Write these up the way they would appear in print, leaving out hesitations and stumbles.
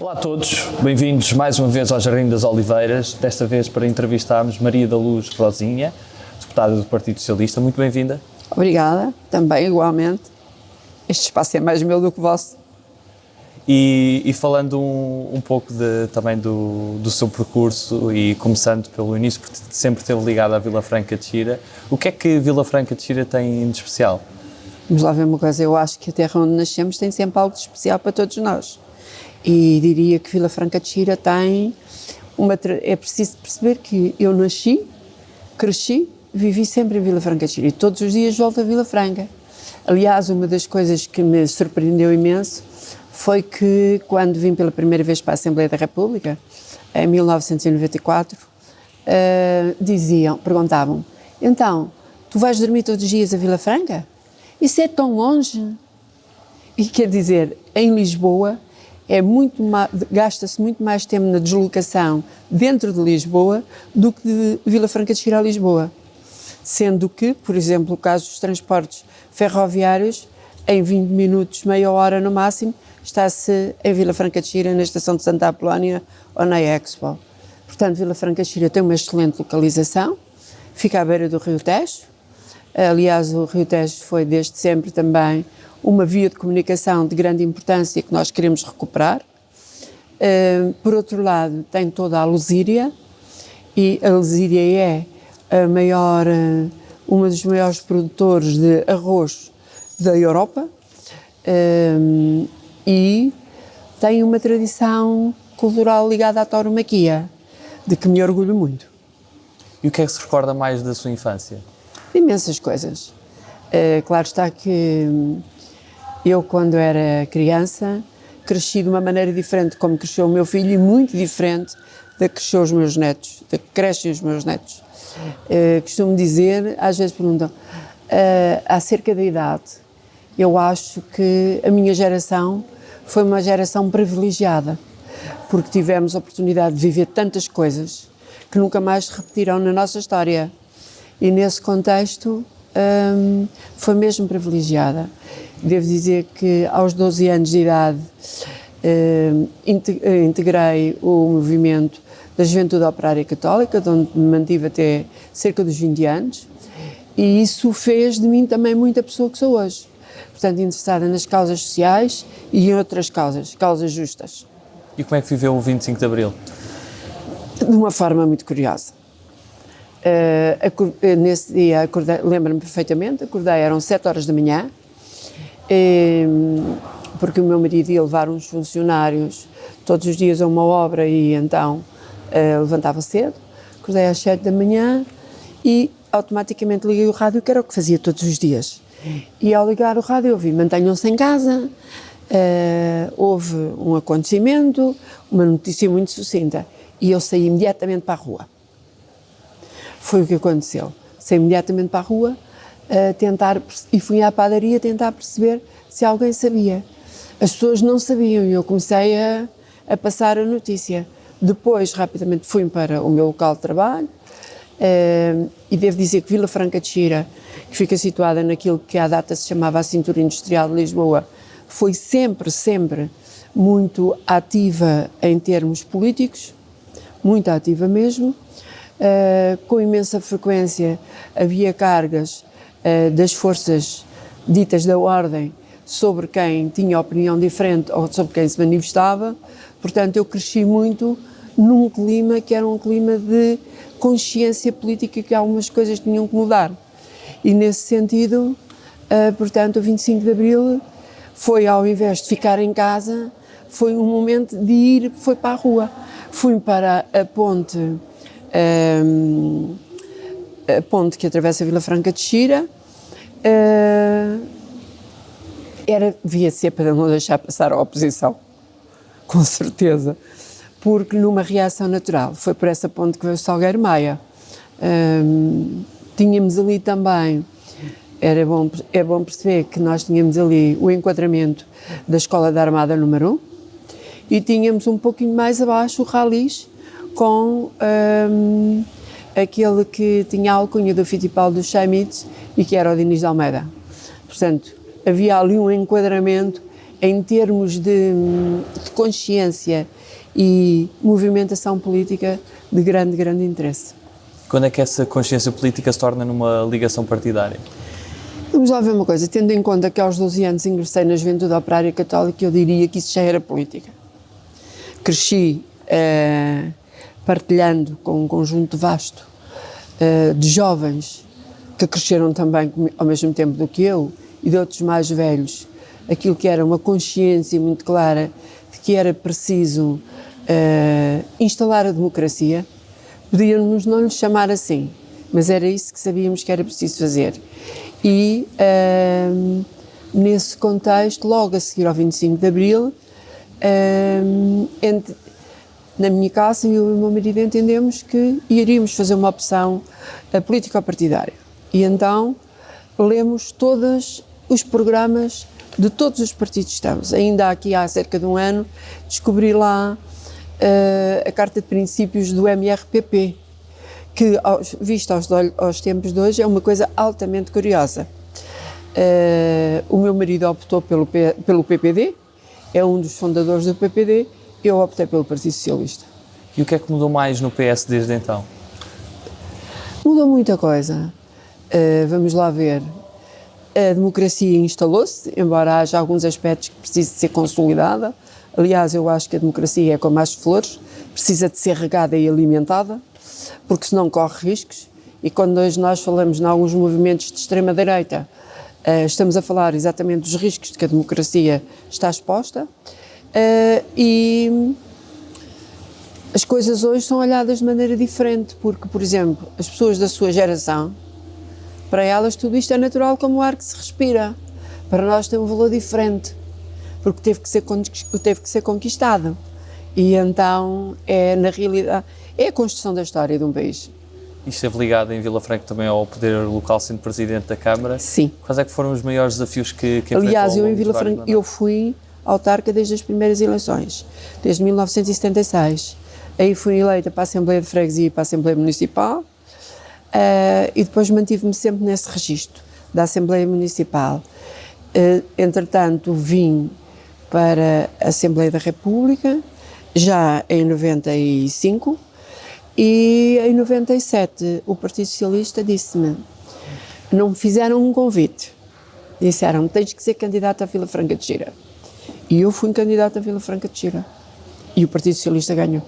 Olá a todos, bem-vindos mais uma vez ao Jardim das Oliveiras, desta vez para entrevistarmos Maria da Luz Rosinha, deputada do Partido Socialista. Muito bem-vinda. Obrigada, também igualmente. Este espaço é mais meu do que vosso. E falando um pouco também do seu percurso e começando pelo início, porque sempre esteve ligado à Vila Franca de Xira, o que é que Vila Franca de Xira tem de especial? Vamos lá ver uma coisa, eu acho que a terra onde nascemos tem sempre algo de especial para todos nós. E diria que Vila Franca de Xira tem é preciso perceber que eu nasci, cresci, vivi sempre em Vila Franca de Xira e todos os dias volto a Vila Franca. Aliás, uma das coisas que me surpreendeu imenso foi que quando vim pela primeira vez para a Assembleia da República, em 1994, perguntavam, então, tu vais dormir todos os dias a Vila Franca? Isso é tão longe? E quer dizer, em Lisboa, gasta-se muito mais tempo na deslocação dentro de Lisboa do que de Vila Franca de Xira a Lisboa. Sendo que, por exemplo, o caso dos transportes ferroviários, em 20 minutos, meia hora no máximo, está-se em Vila Franca de Xira, na estação de Santa Apolónia ou na Expo. Portanto, Vila Franca de Xira tem uma excelente localização, fica à beira do Rio Tejo. Aliás, o Rio Tejo foi desde sempre também uma via de comunicação de grande importância que nós queremos recuperar. Por outro lado, tem toda a Lusíria, e a Lusíria é uma dos maiores produtores de arroz da Europa, e tem uma tradição cultural ligada à tauromaquia, de que me orgulho muito. E o que é que se recorda mais da sua infância? Imensas coisas. Claro está que eu, quando era criança, cresci de uma maneira diferente como cresceu o meu filho e muito diferente da que cresceu os meus netos, da que crescem os meus netos. Costumo dizer, às vezes perguntam, acerca da idade, eu acho que a minha geração foi uma geração privilegiada, porque tivemos a oportunidade de viver tantas coisas que nunca mais se repetirão na nossa história. E nesse contexto foi mesmo privilegiada. Devo dizer que aos 12 anos de idade integrei o movimento da Juventude Operária Católica, de onde me mantive até cerca dos 20 anos, e isso fez de mim também muita pessoa que sou hoje. Portanto, interessada nas causas sociais e em outras causas justas. E como é que viveu o 25 de Abril? De uma forma muito curiosa. Nesse dia, lembro-me perfeitamente, eram 7 horas da manhã, porque o meu marido ia levar uns funcionários todos os dias a uma obra e então levantava cedo, acordei às 7 da manhã e automaticamente liguei o rádio, que era o que fazia todos os dias. E ao ligar o rádio eu ouvi, mantenham-se em casa, houve um acontecimento, uma notícia muito sucinta, e eu saí imediatamente para a rua. Foi o que aconteceu. Saí imediatamente para a rua e fui à padaria tentar perceber se alguém sabia. As pessoas não sabiam e eu comecei a passar a notícia. Depois, rapidamente, fui para o meu local de trabalho e devo dizer que Vila Franca de Xira, que fica situada naquilo que à data se chamava a Cintura Industrial de Lisboa, foi sempre muito ativa em termos políticos, muito ativa mesmo. Com imensa frequência havia cargas das forças ditas da ordem sobre quem tinha opinião diferente ou sobre quem se manifestava. Portanto, eu cresci muito num clima que era um clima de consciência política, que algumas coisas tinham que mudar. E nesse sentido, portanto, o 25 de Abril foi, ao invés de ficar em casa, foi um momento de foi para a rua. Fui para a ponte que atravessa a Vila Franca de Xira, devia ser para não deixar passar a oposição, com certeza, porque numa reação natural, foi por essa ponte que veio o Salgueiro Maia. Tínhamos ali também, é bom perceber que nós tínhamos ali o enquadramento da Escola da Armada número 1 e tínhamos um pouquinho mais abaixo o Ralis, com aquele que tinha a alcunha do Fittipaldi dos Chaimites e que era o Dinis de Almeida. Portanto, havia ali um enquadramento em termos de consciência e movimentação política de grande interesse. Quando é que essa consciência política se torna numa ligação partidária? Vamos lá ver uma coisa, tendo em conta que aos 12 anos ingressei na Juventude Operária Católica, eu diria que isso já era política. Cresci partilhando com um conjunto vasto de jovens que cresceram também ao mesmo tempo do que eu e de outros mais velhos, aquilo que era uma consciência muito clara de que era preciso instalar a democracia. Podíamos não lhe chamar assim, mas era isso que sabíamos que era preciso fazer. E nesse contexto, logo a seguir ao 25 de Abril, na minha casa, eu e o meu marido entendemos que iríamos fazer uma opção político-partidária. E então lemos todos os programas de todos os partidos que estamos. Ainda aqui há cerca de um ano descobri lá a Carta de Princípios do MRPP, que, visto aos tempos de hoje, é uma coisa altamente curiosa. O meu marido optou pelo PPD, é um dos fundadores do PPD, eu optei pelo Partido Socialista. E o que é que mudou mais no PS desde então? Mudou muita coisa. Vamos lá ver. A democracia instalou-se, embora haja alguns aspectos que precisem de ser consolidada. Aliás, eu acho que a democracia é como as flores, precisa de ser regada e alimentada, porque senão corre riscos. E quando hoje nós falamos em alguns movimentos de extrema-direita, estamos a falar exatamente dos riscos de que a democracia está exposta. E as coisas hoje são olhadas de maneira diferente, porque, por exemplo, as pessoas da sua geração, para elas tudo isto é natural como o ar que se respira. Para nós tem um valor diferente, porque teve que ser conquistado. E então, na realidade, é a construção da história de um país. E esteve ligado em Vila Franca também ao poder local, sendo Presidente da Câmara. Sim. Quais é que foram os maiores desafios que enfrentou? Aliás, eu em Vila Franca, eu fui autarca desde as primeiras eleições, desde 1976. Aí fui eleita para a Assembleia de Freguesia e para a Assembleia Municipal, e depois mantive-me sempre nesse registro da Assembleia Municipal. Entretanto, vim para a Assembleia da República, já em 95, e em 97 o Partido Socialista disse-me, não me fizeram um convite, disseram-me, tens que ser candidato a Vila Franca de Xira. E eu fui candidato a Vila Franca de Xira. E o Partido Socialista ganhou.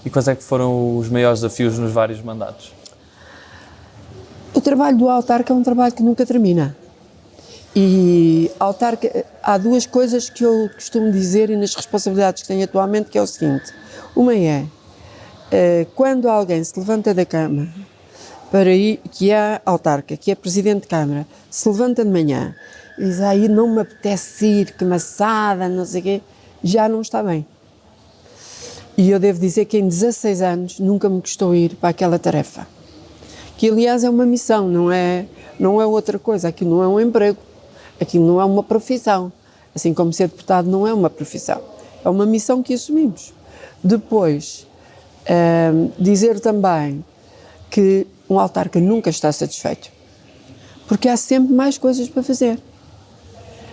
E quais é que foram os maiores desafios nos vários mandatos? O trabalho do autarca é um trabalho que nunca termina. E autarca, há duas coisas que eu costumo dizer e nas responsabilidades que tenho atualmente, que é o seguinte. Uma é, quando alguém se levanta da cama, para ir, que é autarca, que é Presidente de Câmara, se levanta de manhã e diz, aí não me apetece ir, que maçada, não sei o quê, já não está bem. E eu devo dizer que em 16 anos nunca me custou ir para aquela tarefa. Que aliás é uma missão, não é outra coisa, aquilo não é um emprego, aquilo não é uma profissão. Assim como ser deputado não é uma profissão, é uma missão que assumimos. Depois, dizer também que um autarca nunca está satisfeito, porque há sempre mais coisas para fazer.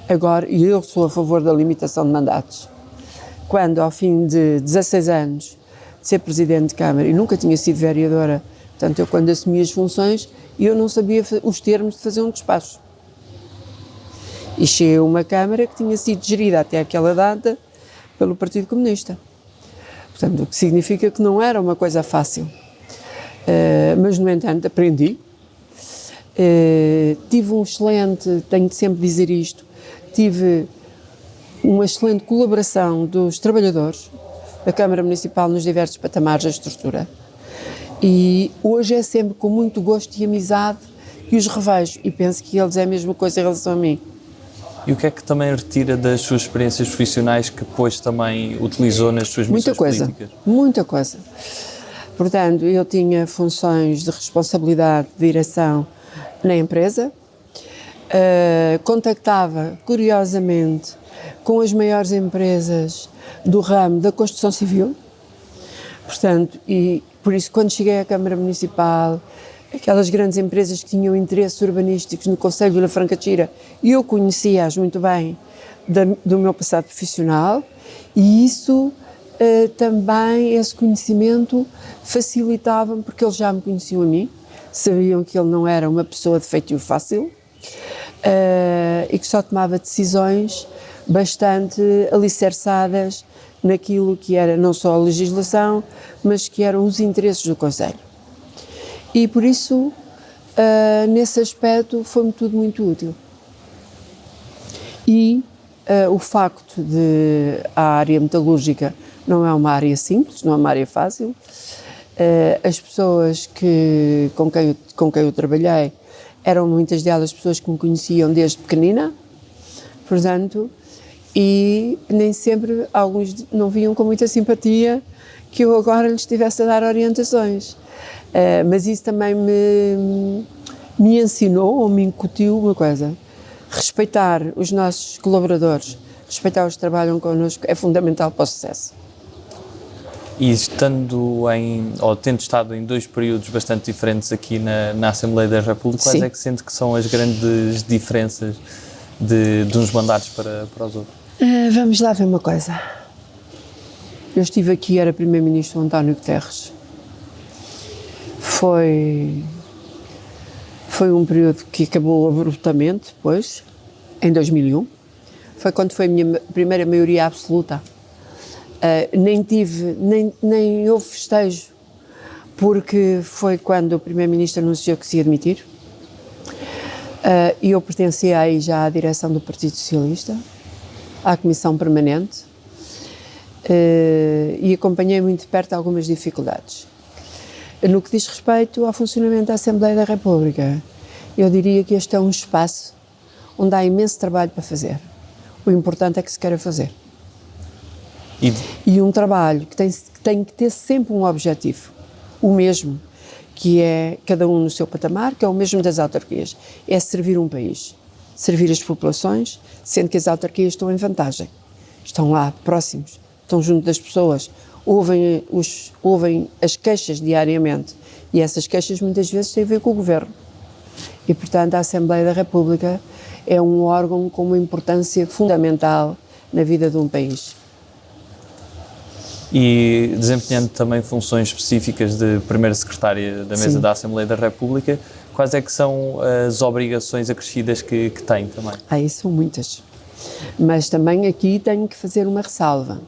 Agora, e eu sou a favor da limitação de mandatos. Quando, ao fim de 16 anos de ser Presidente de Câmara, e nunca tinha sido vereadora, portanto, eu quando assumi as funções, eu não sabia os termos de fazer um despacho. E cheguei a uma Câmara que tinha sido gerida até aquela data pelo Partido Comunista. Portanto, o que significa que não era uma coisa fácil. Mas, no entanto, aprendi. Tive um excelente, tenho de sempre dizer isto, tive uma excelente colaboração dos trabalhadores da Câmara Municipal nos diversos patamares da estrutura. E hoje é sempre com muito gosto e amizade que os revejo e penso que eles é a mesma coisa em relação a mim. E o que é que também retira das suas experiências profissionais que depois também utilizou nas suas missões políticas? Muita coisa. Portanto, eu tinha funções de responsabilidade de direção na empresa, contactava, curiosamente, com as maiores empresas do ramo da construção civil, portanto, e por isso quando cheguei à Câmara Municipal, aquelas grandes empresas que tinham interesses urbanísticos no concelho de Vila Franca de Xira, eu conhecia-as muito bem, do meu passado profissional, e isso também, esse conhecimento facilitava-me, porque eles já me conheciam a mim, sabiam que ele não era uma pessoa de feitio fácil, e que só tomava decisões bastante alicerçadas naquilo que era não só a legislação, mas que eram os interesses do Conselho. E por isso, nesse aspecto, foi-me tudo muito útil. E o facto de a área metalúrgica não é uma área simples, não é uma área fácil. As pessoas com quem eu trabalhei eram muitas delas pessoas que me conheciam desde pequenina, portanto, e nem sempre alguns não viam com muita simpatia que eu agora lhes estivesse a dar orientações. Mas isso também me ensinou, ou me incutiu uma coisa: respeitar os nossos colaboradores, respeitar os que trabalham connosco é fundamental para o sucesso. E tendo estado em 2 períodos bastante diferentes aqui na Assembleia da República, quais é que sente que são as grandes diferenças de uns mandatos para os outros? Vamos lá ver uma coisa. Eu estive aqui, era Primeiro-Ministro António Guterres. Foi um período que acabou abruptamente, depois, em 2001. Foi quando foi a minha primeira maioria absoluta. Nem houve festejo, porque foi quando o Primeiro-Ministro anunciou que se ia demitir. E eu pertencia aí já à direção do Partido Socialista, à Comissão Permanente, e acompanhei muito de perto algumas dificuldades. No que diz respeito ao funcionamento da Assembleia da República, eu diria que este é um espaço onde há imenso trabalho para fazer. O importante é que se queira fazer. E um trabalho que tem que ter sempre um objetivo, o mesmo, que é cada um no seu patamar, que é o mesmo das autarquias, é servir um país, servir as populações, sendo que as autarquias estão em vantagem, estão lá próximos, estão junto das pessoas, ouvem as queixas diariamente, e essas queixas muitas vezes têm a ver com o governo. E, portanto, a Assembleia da República é um órgão com uma importância fundamental na vida de um país. E desempenhando também funções específicas de Primeira Secretária da Mesa da Assembleia da República, quais é que são as obrigações acrescidas que tem também? Aí são muitas, mas também aqui tenho que fazer uma ressalva,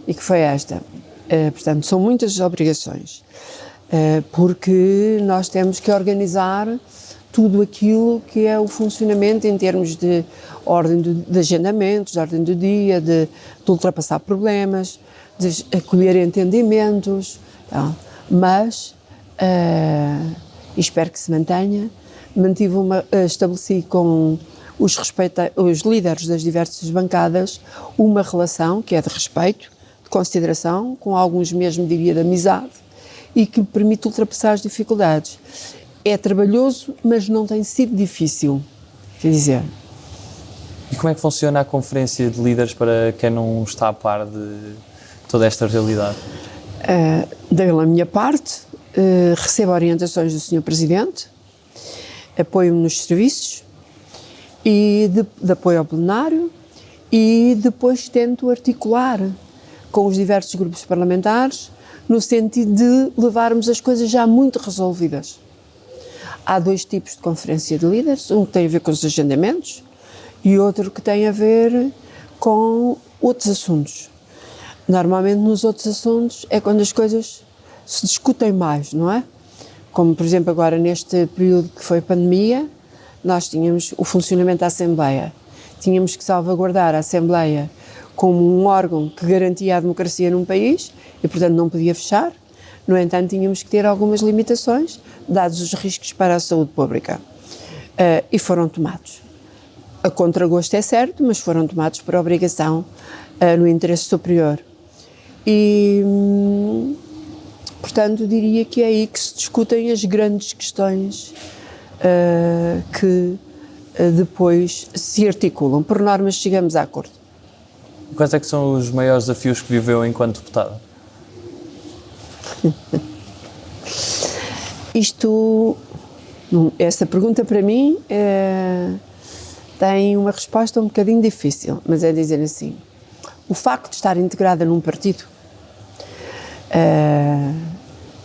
e que foi esta. Portanto, são muitas obrigações, porque nós temos que organizar tudo aquilo que é o funcionamento em termos de ordem de agendamentos, de ordem do dia, de ultrapassar problemas, de acolher entendimentos, então, mas espero que se mantenha. Estabeleci com os líderes das diversas bancadas uma relação que é de respeito, de consideração, com alguns mesmo diria de amizade, e que permite ultrapassar as dificuldades. É trabalhoso, mas não tem sido difícil, quer dizer. E como é que funciona a conferência de líderes para quem não está a par de toda esta realidade? Da minha parte, recebo orientações do Sr. Presidente, apoio-me nos serviços, e de apoio ao plenário, e depois tento articular com os diversos grupos parlamentares, no sentido de levarmos as coisas já muito resolvidas. Há 2 tipos de conferência de líderes, um que tem a ver com os agendamentos e outro que tem a ver com outros assuntos. Normalmente nos outros assuntos é quando as coisas se discutem mais, não é? Como, por exemplo, agora neste período que foi a pandemia, nós tínhamos o funcionamento da Assembleia. Tínhamos que salvaguardar a Assembleia como um órgão que garantia a democracia num país e, portanto, não podia fechar. No entanto, tínhamos que ter algumas limitações, dados os riscos para a saúde pública. E foram tomados. A contragosto é certo, mas foram tomados por obrigação no interesse superior. E, portanto, diria que é aí que se discutem as grandes questões que depois se articulam. Por norma, chegamos a acordo. Quais é que são os maiores desafios que viveu enquanto deputada? Essa pergunta para mim tem uma resposta um bocadinho difícil, mas é dizer assim, o facto de estar integrada num partido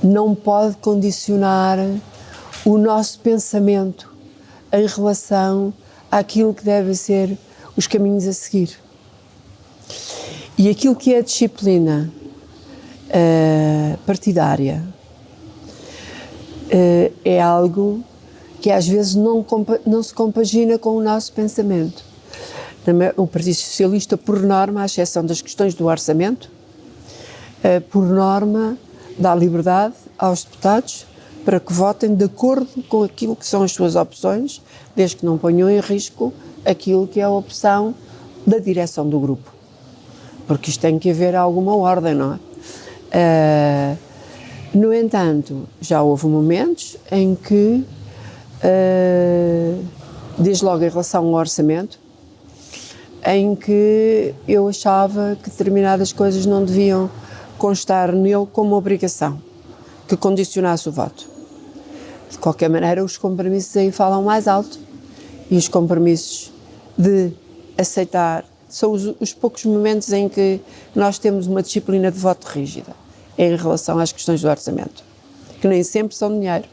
não pode condicionar o nosso pensamento em relação àquilo que devem ser os caminhos a seguir. E aquilo que é a disciplina partidária é algo que às vezes não se compagina com o nosso pensamento. O Partido Socialista, por norma, à exceção das questões do orçamento, por norma, dá liberdade aos deputados para que votem de acordo com aquilo que são as suas opções, desde que não ponham em risco aquilo que é a opção da direção do grupo. Porque isto tem que haver alguma ordem, não é? No entanto, já houve momentos em que, desde logo em relação ao orçamento, em que eu achava que determinadas coisas não deviam constar nele como obrigação, que condicionasse o voto. De qualquer maneira, os compromissos aí falam mais alto e os compromissos de aceitar são os poucos momentos em que nós temos uma disciplina de voto rígida em relação às questões do orçamento, que nem sempre são dinheiro.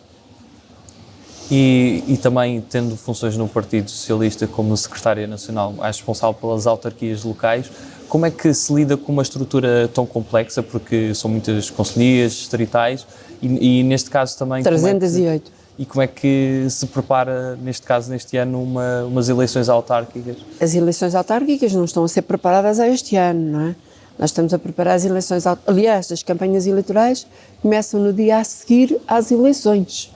E também tendo funções no Partido Socialista como secretária nacional, mais responsável pelas autarquias locais, como é que se lida com uma estrutura tão complexa, porque são muitas conselhias distritais e neste caso também... 308. Como é que se prepara, neste caso, neste ano, umas eleições autárquicas? As eleições autárquicas não estão a ser preparadas a este ano, não é? Nós estamos a preparar as eleições, aliás, as campanhas eleitorais começam no dia a seguir às eleições.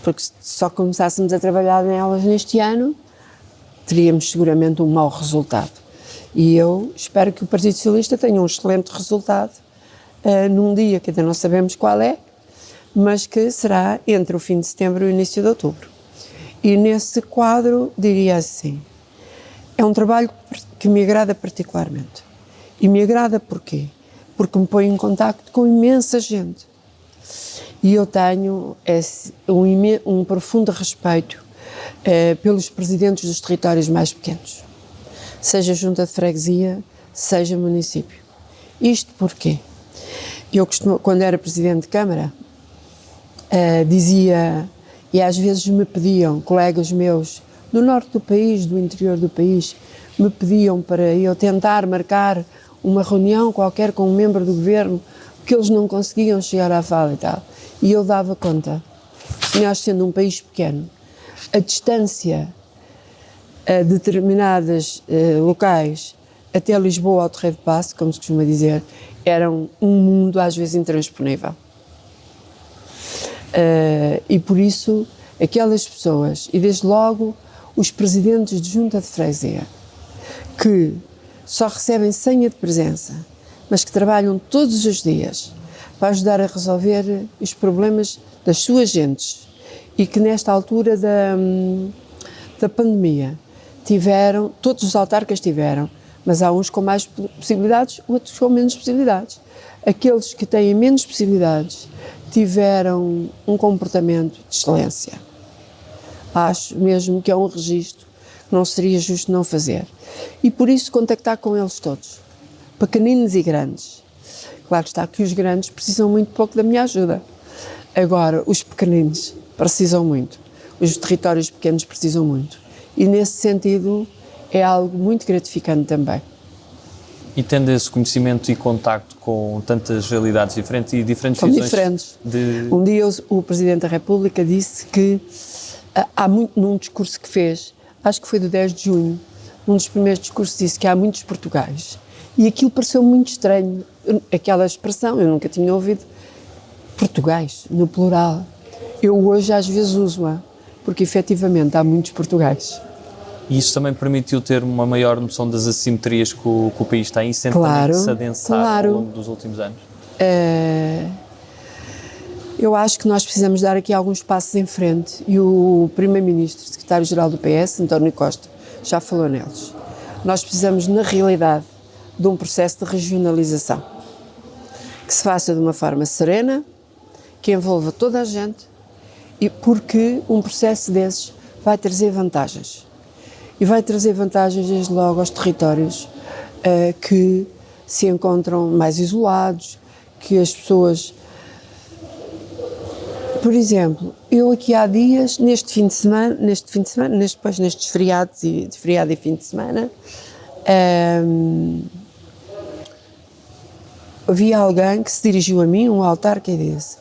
Porque se só começássemos a trabalhar nelas neste ano, teríamos seguramente um mau resultado. E eu espero que o Partido Socialista tenha um excelente resultado num dia que ainda não sabemos qual é, mas que será entre o fim de setembro e o início de outubro. E nesse quadro, diria assim, é um trabalho que me agrada particularmente. E me agrada porquê? Porque me põe em contacto com imensa gente. E eu tenho um profundo respeito pelos presidentes dos territórios mais pequenos, seja junta de freguesia, seja município. Isto porquê? Eu quando era presidente de Câmara, dizia, e às vezes me pediam, colegas meus do norte do país, do interior do país, me pediam para eu tentar marcar uma reunião qualquer com um membro do governo, porque eles não conseguiam chegar à fala e tal. E eu dava conta, nós sendo um país pequeno, a distância a determinados locais até Lisboa ao Terreiro de Paço, como se costuma dizer, era um mundo às vezes intransponível. E por isso, aquelas pessoas, e desde logo os presidentes de junta de freguesia, que só recebem senha de presença, mas que trabalham todos os dias para ajudar a resolver os problemas das suas gentes e que nesta altura da pandemia tiveram, todos os autarcas tiveram, mas há uns com mais possibilidades, outros com menos possibilidades. Aqueles que têm menos possibilidades tiveram um comportamento de excelência. Acho mesmo que é um registro que não seria justo não fazer. E por isso contactar com eles todos, pequeninos e grandes. Claro está que os grandes precisam muito pouco da minha ajuda. Agora, os pequeninos precisam muito. Os territórios pequenos precisam muito. E nesse sentido é algo muito gratificante também. E tendo esse conhecimento e contacto com tantas realidades diferentes e diferentes visões... diferentes. Um dia o Presidente da República disse que há muito, num discurso que fez, acho que foi do 10 de junho, num dos primeiros discursos disse que há muitos Portugais. E aquilo pareceu muito estranho, aquela expressão, eu nunca tinha ouvido Portugais, no plural. Eu hoje às vezes uso-a, porque efetivamente há muitos Portugais. E isso também permitiu ter uma maior noção das assimetrias que o país tem e sempre também se adensar ao longo dos últimos anos? Eu acho que nós precisamos dar aqui alguns passos em frente e o Primeiro-Ministro, Secretário-Geral do PS, António Costa, já falou neles. Nós precisamos, na realidade, de um processo de regionalização que se faça de uma forma serena, que envolva toda a gente, e porque um processo desses vai trazer vantagens. e vai trazer vantagens desde logo aos territórios que se encontram mais isolados, que as pessoas... Por exemplo, eu aqui há dias, nestes feriados de feriado e fim de semana, havia alguém que se dirigiu a mim, um autarca, e disse: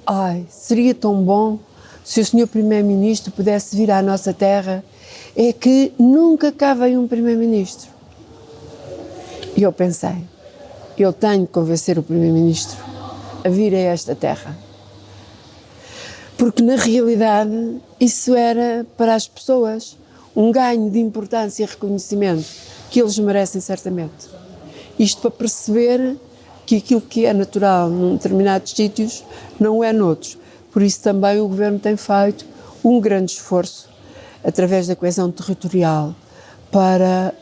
ai, seria tão bom se o senhor Primeiro-Ministro pudesse vir à nossa terra, é que nunca cá veio um Primeiro-Ministro. E eu pensei, eu tenho que convencer o Primeiro-Ministro a vir a esta terra. Porque na realidade isso era para as pessoas um ganho de importância e reconhecimento que eles merecem certamente. Isto para perceber que aquilo que é natural num determinados sítios não é noutros. Por isso também o Governo tem feito um grande esforço através da coesão territorial para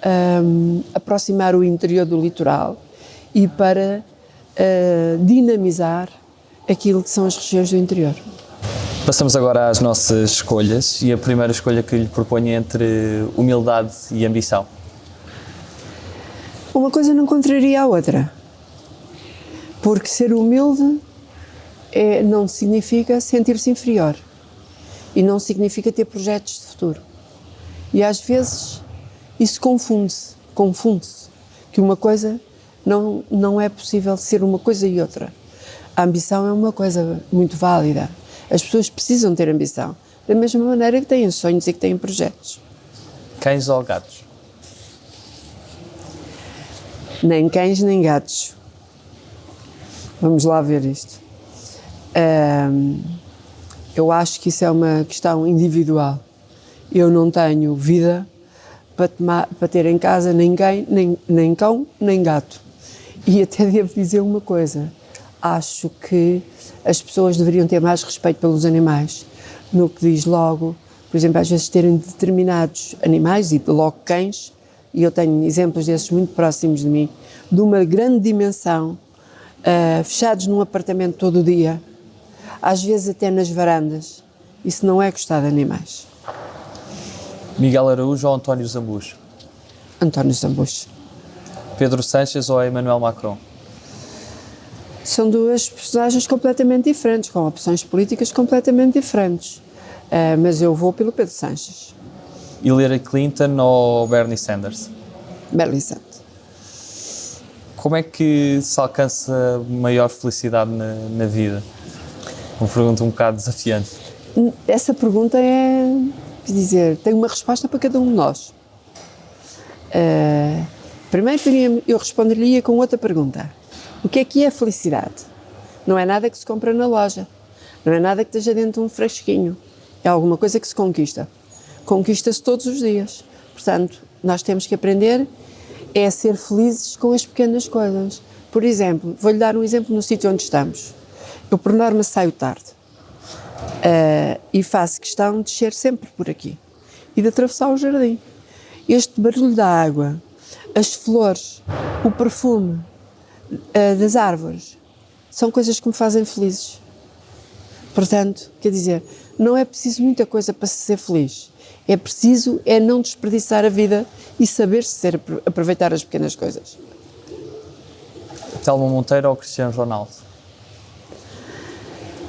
aproximar o interior do litoral e para dinamizar aquilo que são as regiões do interior. Passamos agora às nossas escolhas e a primeira escolha que lhe proponho é entre humildade e ambição. Uma coisa não contraria a outra, porque ser humilde não significa sentir-se inferior e não significa ter projetos de futuro. E às vezes isso confunde-se, que uma coisa não é possível ser uma coisa e outra. A ambição é uma coisa muito válida. As pessoas precisam ter ambição, da mesma maneira que têm sonhos e que têm projetos. Cães ou gatos? Nem cães nem gatos. Vamos lá ver isto. Eu acho que isso é uma questão individual. Eu não tenho vida para ter em casa nem cão, nem gato. E até devo dizer uma coisa. Acho que as pessoas deveriam ter mais respeito pelos animais, no que diz logo, por exemplo, às vezes terem determinados animais, e logo cães, e eu tenho exemplos desses muito próximos de mim, de uma grande dimensão, fechados num apartamento todo o dia, às vezes até nas varandas. Isso não é gostar de animais. Miguel Araújo ou António Zambujo? António Zambujo. Pedro Sánchez ou Emmanuel Macron? São duas personagens completamente diferentes, com opções políticas completamente diferentes. Mas eu vou pelo Pedro Sánchez. Hillary Clinton ou Bernie Sanders? Bernie Sanders. Como é que se alcança maior felicidade na vida? Uma pergunta um bocado desafiante. Essa pergunta tem uma resposta para cada um de nós. Primeiro eu responderia com outra pergunta. O que é felicidade? Não é nada que se compra na loja, não é nada que esteja dentro de um frasquinho, é alguma coisa que se conquista. Conquista-se todos os dias. Portanto, nós temos que aprender a ser felizes com as pequenas coisas. Por exemplo, vou-lhe dar um exemplo no sítio onde estamos. Eu, por norma, saio tarde e faço questão de descer sempre por aqui e de atravessar o jardim. Este barulho da água, as flores, o perfume das árvores, são coisas que me fazem felizes. Portanto, quer dizer, não é preciso muita coisa para se ser feliz. É preciso não desperdiçar a vida e saber-se aproveitar as pequenas coisas. Telma Monteiro ou Cristiano Ronaldo?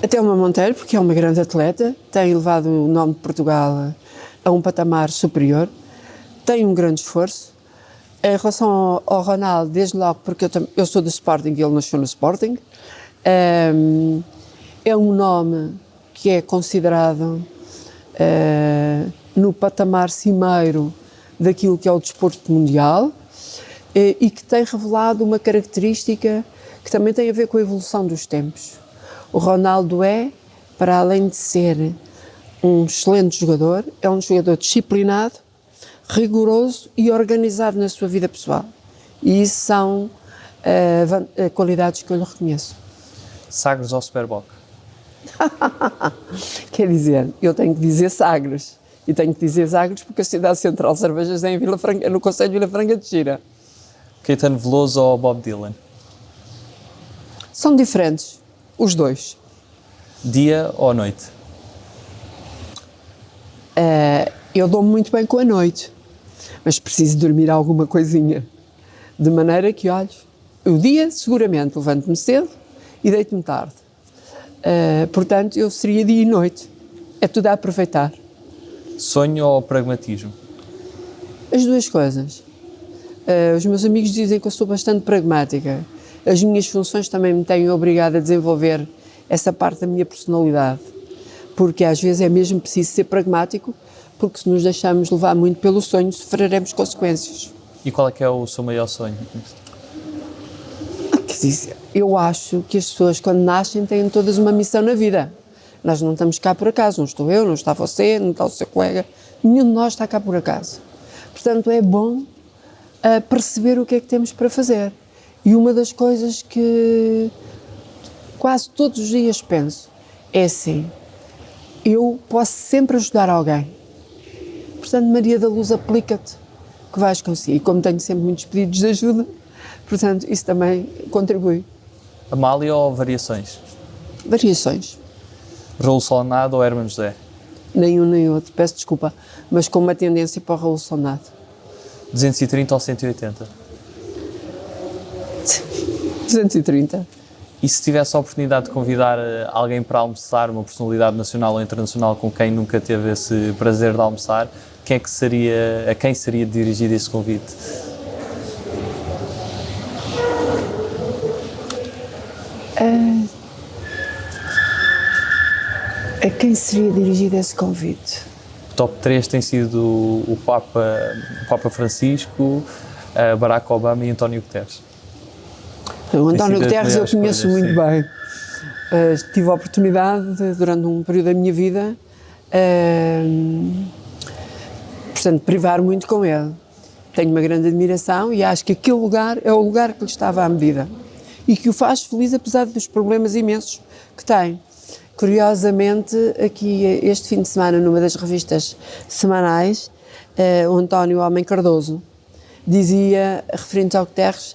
A Telma Monteiro, porque é uma grande atleta, tem levado o nome de Portugal a um patamar superior, tem um grande esforço. Em relação ao Ronaldo, desde logo, porque eu sou do Sporting e ele nasceu no Sporting, é um nome que é considerado no patamar cimeiro daquilo que é o desporto mundial e que tem revelado uma característica que também tem a ver com a evolução dos tempos. O Ronaldo para além de ser um excelente jogador, é um jogador disciplinado, rigoroso e organizado na sua vida pessoal. E isso são qualidades que eu lhe reconheço. Sagres ou Superboc? Quer dizer, eu tenho que dizer Sagres. E tenho que dizer Sagres porque a cidade central de cervejas é no concelho de Vila Franca de Xira. Caetano Veloso ou Bob Dylan? São diferentes, os dois. Dia ou noite? Eu dou-me muito bem com a noite. mas preciso dormir alguma coisinha. De maneira que, olha, o dia seguramente levanto-me cedo e deito-me tarde. Portanto, eu seria dia e noite. É tudo a aproveitar. Sonho ou pragmatismo? As duas coisas. Os meus amigos dizem que eu sou bastante pragmática. As minhas funções também me têm obrigado a desenvolver essa parte da minha personalidade. Porque às vezes é mesmo preciso ser pragmático, porque se nos deixarmos levar muito pelo sonho, sofreremos consequências. E qual é que é o seu maior sonho? Quer dizer, eu acho que as pessoas, quando nascem, têm todas uma missão na vida. Nós não estamos cá por acaso, não estou eu, não está você, não está o seu colega, nenhum de nós está cá por acaso. Portanto, é bom perceber o que é que temos para fazer. E uma das coisas que quase todos os dias penso é assim: eu posso sempre ajudar alguém. Portanto, Maria da Luz, aplica-te, que vais conseguir. E como tenho sempre muitos pedidos de ajuda, portanto, isso também contribui. Amália ou Variações? Variações. Raul Solnado ou Hermano José? Nenhum nem outro, peço desculpa, mas com uma tendência para o Raul Solnado. 230 ou 180? 230. E se tivesse a oportunidade de convidar alguém para almoçar, uma personalidade nacional ou internacional com quem nunca teve esse prazer de almoçar, a quem seria dirigido esse convite? A quem seria dirigido esse convite? Top 3 tem sido o Papa Francisco, Barack Obama e António Guterres. O António sido as Guterres eu melhores conheço escolhas, muito sim. bem. Tive a oportunidade, durante um período da minha vida, portanto, privar muito com ele. Tenho uma grande admiração e acho que aquele lugar é o lugar que lhe estava à medida e que o faz feliz apesar dos problemas imensos que tem. Curiosamente, aqui este fim de semana, numa das revistas semanais, o António Homem Cardoso dizia, referente ao Guterres,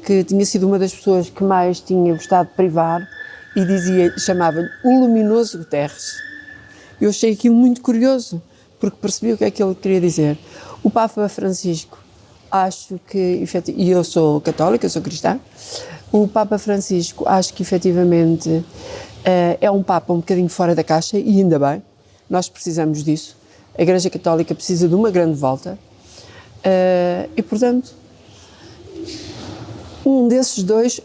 que tinha sido uma das pessoas que mais tinha gostado de privar e dizia, chamava-lhe o luminoso Guterres. Eu achei aquilo muito curioso, porque percebi o que é que ele queria dizer. O Papa Francisco, acho que, e eu sou católica, eu sou cristã, o Papa Francisco, acho que efetivamente é um Papa um bocadinho fora da caixa, e ainda bem, nós precisamos disso. A Igreja Católica precisa de uma grande volta e, portanto, um desses dois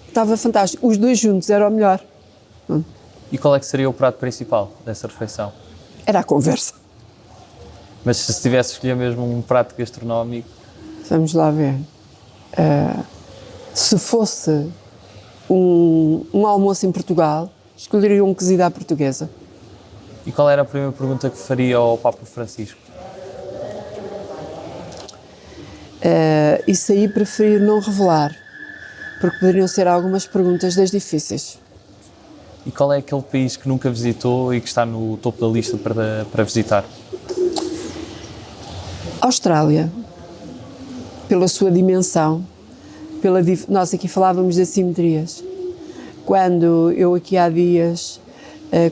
estava fantástico. Os dois juntos era o melhor. E qual é que seria o prato principal dessa refeição? Era a conversa. Mas se tivesse escolher mesmo um prato gastronómico... Vamos lá ver. Se fosse um almoço em Portugal, escolheria um cozido à portuguesa. E qual era a primeira pergunta que faria ao Papa Francisco? Isso aí prefiro não revelar, porque poderiam ser algumas perguntas das difíceis. E qual é aquele país que nunca visitou e que está no topo da lista para visitar? Austrália, pela sua dimensão, nós aqui falávamos de assimetrias. Quando eu aqui há dias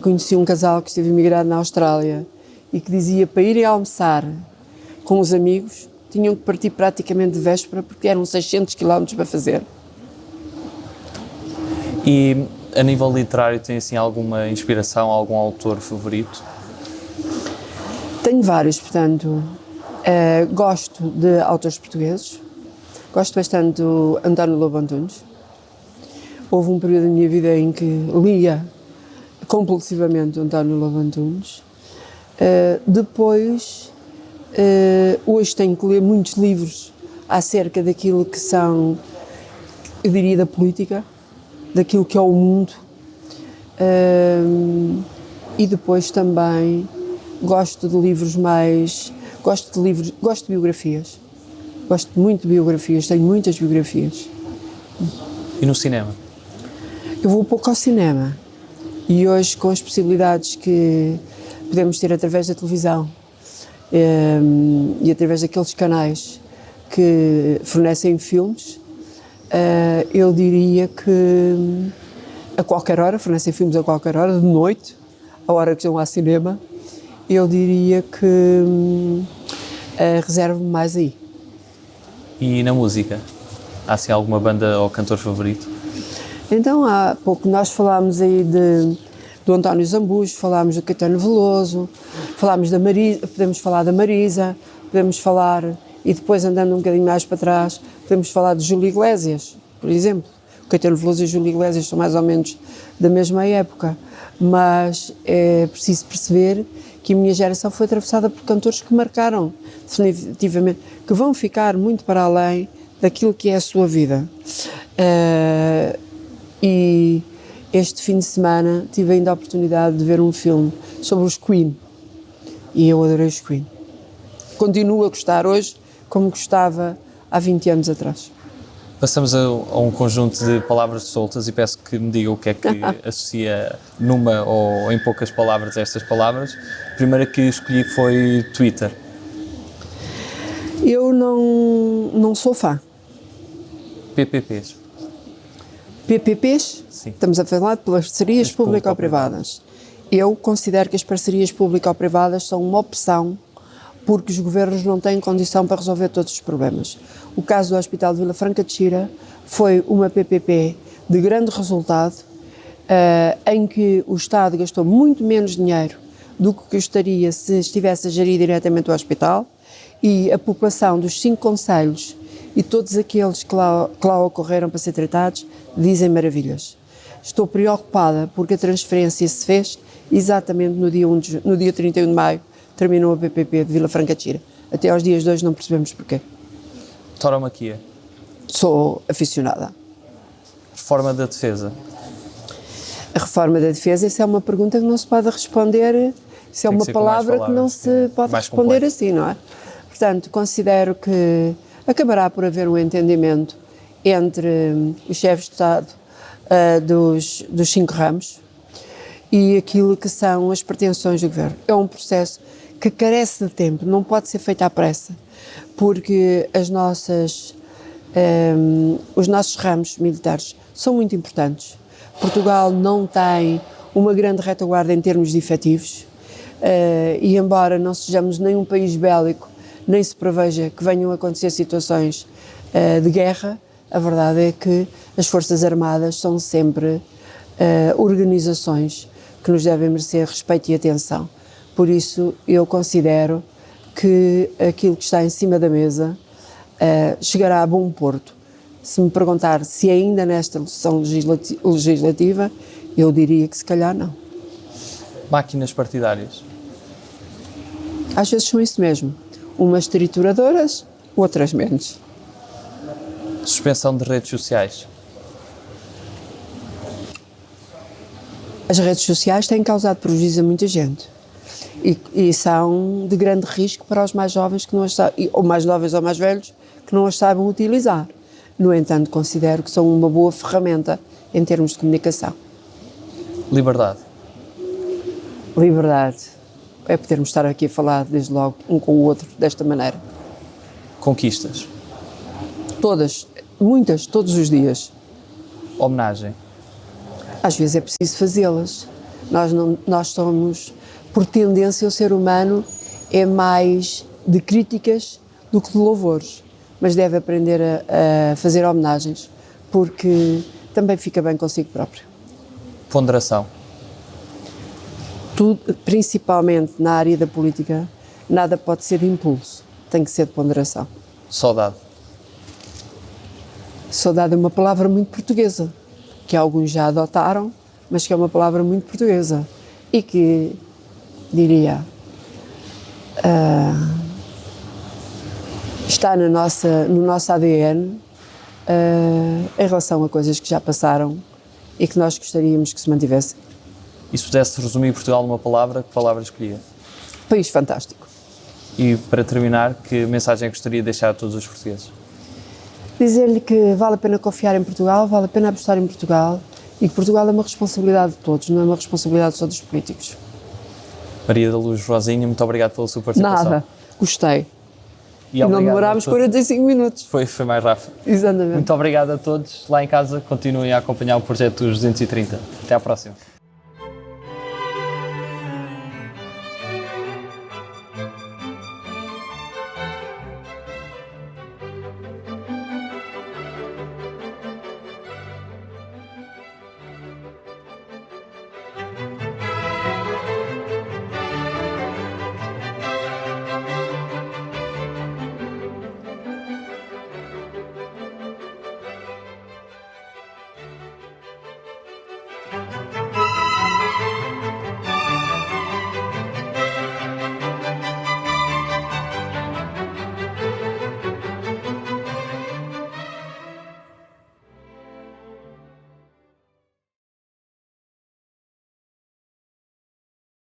conheci um casal que esteve imigrado na Austrália e que dizia para irem almoçar com os amigos, tinham que partir praticamente de véspera porque eram 600 km para fazer. E a nível literário tem assim alguma inspiração, algum autor favorito? Tenho vários, portanto, gosto de autores portugueses, gosto bastante do António Lobo Antunes. Houve um período da minha vida em que lia compulsivamente o António Lobo Antunes. Depois, hoje tenho que ler muitos livros acerca daquilo que são, eu diria, da política, daquilo que é o mundo. E depois também gosto de livros mais... Gosto de biografias. Gosto muito de biografias, tenho muitas biografias. E no cinema? Eu vou pouco ao cinema e hoje, com as possibilidades que podemos ter através da televisão e através daqueles canais que fornecem filmes, eu diria que a qualquer hora, fornecem filmes a qualquer hora, de noite, a hora que estão ao cinema, eu diria que reservo-me mais aí. E na música? Há assim alguma banda ou cantor favorito? Então, há pouco nós falámos aí do António Zambujo, falámos do Caetano Veloso, falámos da Marisa, podemos falar da Marisa, podemos falar, e depois andando um bocadinho mais para trás, podemos falar de Júlio Iglesias, por exemplo. O Caetano Veloso e Júlio Iglesias são mais ou menos da mesma época, mas é preciso perceber que a minha geração foi atravessada por cantores que marcaram definitivamente, que vão ficar muito para além daquilo que é a sua vida. E este fim de semana tive ainda a oportunidade de ver um filme sobre os Queen e eu adorei os Queen. Continuo a gostar hoje como gostava há 20 anos atrás. Passamos a um conjunto de palavras soltas e peço que me diga o que é que associa numa ou em poucas palavras a estas palavras. A primeira que escolhi foi Twitter. Eu não sou fã. PPPs. PPPs? Sim. Estamos a falar de parcerias público-privadas. Eu considero que as parcerias público-privadas são uma opção porque os governos não têm condição para resolver todos os problemas. O caso do Hospital de Vila Franca de Xira foi uma PPP de grande resultado, em que o Estado gastou muito menos dinheiro do que gostaria se estivesse a gerir diretamente o hospital, e a população dos 5 concelhos e todos aqueles que lá ocorreram para ser tratados dizem maravilhas. Estou preocupada porque a transferência se fez exatamente no dia 31 de maio, terminou a PPP de Vila Franca de Xira. Até aos dias de hoje não percebemos porquê. Tauromaquia. Sou aficionada. Reforma da defesa. A reforma da defesa, essa é uma pergunta que não se pode responder, isso é uma palavra que não se pode responder assim, não é? Portanto, considero que acabará por haver um entendimento entre os chefes de Estado dos 5 ramos e aquilo que são as pretensões do governo. É um processo que carece de tempo, não pode ser feito à pressa, porque os nossos ramos militares são muito importantes. Portugal não tem uma grande retaguarda em termos de efetivos, e embora não sejamos nem um país bélico, nem se preveja que venham a acontecer situações de guerra, a verdade é que as Forças Armadas são sempre organizações que nos devem merecer respeito e atenção. Por isso, eu considero que aquilo que está em cima da mesa chegará a bom porto. Se me perguntar se ainda nesta sessão legislativa, eu diria que se calhar não. Máquinas partidárias. Às vezes são isso mesmo. Umas trituradoras, outras menos. Suspensão de redes sociais. As redes sociais têm causado prejuízo a muita gente e são de grande risco para os mais jovens, que não as sabem, ou mais jovens ou mais velhos, que não as saibam utilizar. No entanto, considero que são uma boa ferramenta em termos de comunicação. Liberdade. Liberdade é podermos estar aqui a falar desde logo um com o outro desta maneira. Conquistas. Todas, muitas, todos os dias. Homenagem. Às vezes é preciso fazê-las. Nós somos, por tendência, o ser humano é mais de críticas do que de louvores, mas deve aprender a fazer homenagens, porque também fica bem consigo próprio. Ponderação. Tudo, principalmente na área da política, nada pode ser de impulso, tem que ser de ponderação. Saudade. Saudade é uma palavra muito portuguesa, que alguns já adotaram, mas que é uma palavra muito portuguesa e que, diria, está no nosso ADN em relação a coisas que já passaram e que nós gostaríamos que se mantivessem. E se pudesse resumir Portugal numa palavra, que palavra escolhia? País fantástico. E para terminar, que mensagem gostaria de deixar a todos os portugueses? Dizer-lhe que vale a pena confiar em Portugal, vale a pena apostar em Portugal e que Portugal é uma responsabilidade de todos, não é uma responsabilidade só dos políticos. Maria da Luz Rosinha, muito obrigado pela sua participação. Nada, gostei. E não demorámos 45 minutos. Foi mais rápido. Exatamente. Muito obrigado a todos. Lá em casa, continuem a acompanhar o projeto dos 230. Até à próxima.